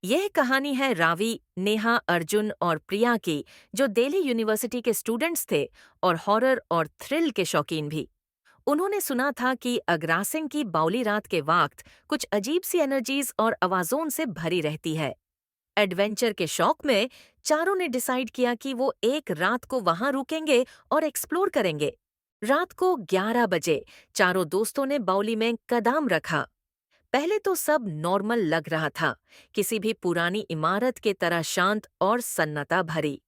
यह कहानी है रावी, नेहा, अर्जुन और प्रिया की, जो दिल्ली यूनिवर्सिटी के स्टूडेंट्स थे और हॉरर और थ्रिल के शौकीन भी। उन्होंने सुना था कि अग्रासिन की बाउली रात के वक्त कुछ अजीब सी एनर्जीज और आवाजों से भरी रहती है। एडवेंचर के शौक में चारों ने डिसाइड किया कि वो एक रात को वहां रुकेंगे और एक्सप्लोर करेंगे। रात को 11 बजे चारों दोस्तों ने बाउली में कदम रखा। पहले तो सब नॉर्मल लग रहा था, किसी भी पुरानी इमारत के तरह शांत और सन्नाटा भरी।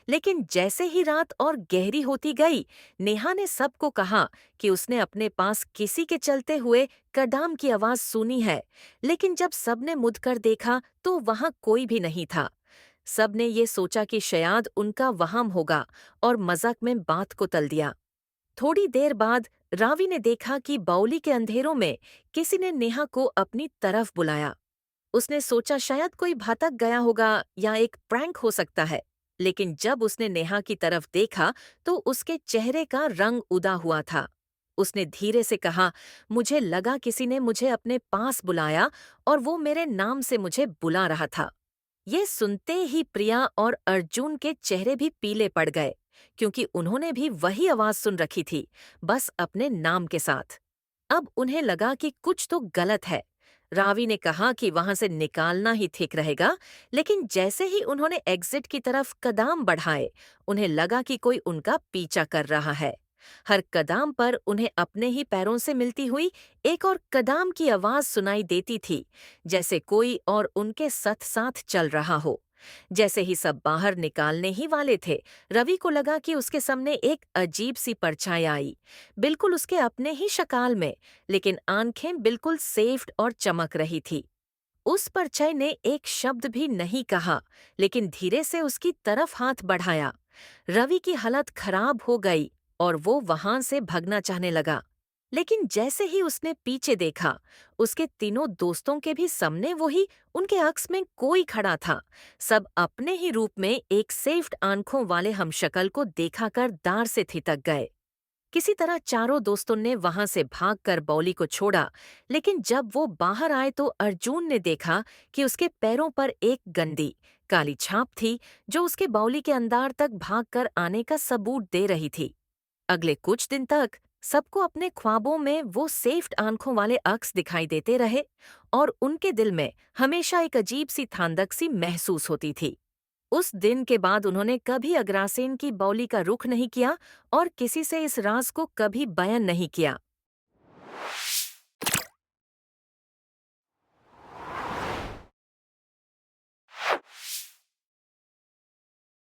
लेकिन जैसे ही रात और गहरी होती गई, नेहा ने सबको कहा कि उसने अपने पास किसी के चलते हुए कदम की आवाज सुनी है। लेकिन जब सबने मुड़कर देखा तो वहां कोई भी नहीं था। सबने ये सोचा कि शायद उनका वहम होगा और मजाक में बात को तल दिया। थोड़ी देर बाद रावी ने देखा कि बाउली के अंधेरों में किसी ने नेहा को अपनी तरफ बुलाया। उसने सोचा शायद कोई भटक गया होगा या एक प्रैंक हो सकता है। लेकिन जब उसने नेहा की तरफ देखा तो उसके चेहरे का रंग उदा हुआ था। उसने धीरे से कहा, मुझे लगा किसी ने मुझे अपने पास बुलाया और वो मेरे नाम से मुझे बुला रहा था। ये सुनते ही प्रिया और अर्जुन के चेहरे भी पीले पड़ गए, क्योंकि उन्होंने भी वही आवाज सुन रखी थी, बस अपने नाम के साथ। अब उन्हें लगा कि कुछ तो गलत है। रावी ने कहा कि वहां से निकालना ही ठीक रहेगा, लेकिन जैसे ही उन्होंने एग्जिट की तरफ कदम बढ़ाए, उन्हें लगा कि कोई उनका पीछा कर रहा है। हर कदम पर उन्हें अपने ही पैरों से मिलती हुई एक और कदम की आवाज सुनाई देती थी, जैसे कोई और उनके साथ साथ चल रहा हो। जैसे ही सब बाहर निकालने ही वाले थे, रवि को लगा कि उसके सामने एक अजीब सी परछाई आई, बिल्कुल उसके अपने ही शक्ल में, लेकिन आंखें बिल्कुल सेफ्ट और चमक रही थी। उस परछाई ने एक शब्द भी नहीं कहा, लेकिन धीरे से उसकी तरफ हाथ बढ़ाया। रवि की हालत खराब हो गई और वो वहां से भगना चाहने लगा। लेकिन जैसे ही उसने पीछे देखा, उसके तीनों दोस्तों के भी सामने वही उनके अक्स में कोई खड़ा था। सब अपने ही रूप में एक सेफ्ट आंखों वाले हमशक्ल को देखा कर दार से थितक गए। किसी तरह चारों दोस्तों ने वहां से भागकर बाउली को छोड़ा। लेकिन जब वो बाहर आए तो अर्जुन ने देखा कि उसके पैरों पर एक गंदी काली छाप थी, जो उसके बाउली के अंदर तक भागकर आने का सबूत दे रही थी। अगले कुछ दिन तक सबको अपने ख्वाबों में वो सेफ्ट आंखों वाले अक्स दिखाई देते रहे और उनके दिल में हमेशा एक अजीब सी थांदक सी महसूस होती थी। उस दिन के बाद उन्होंने कभी अग्रासेन की बाउली का रुख नहीं किया और किसी से इस राज को कभी बयान नहीं किया।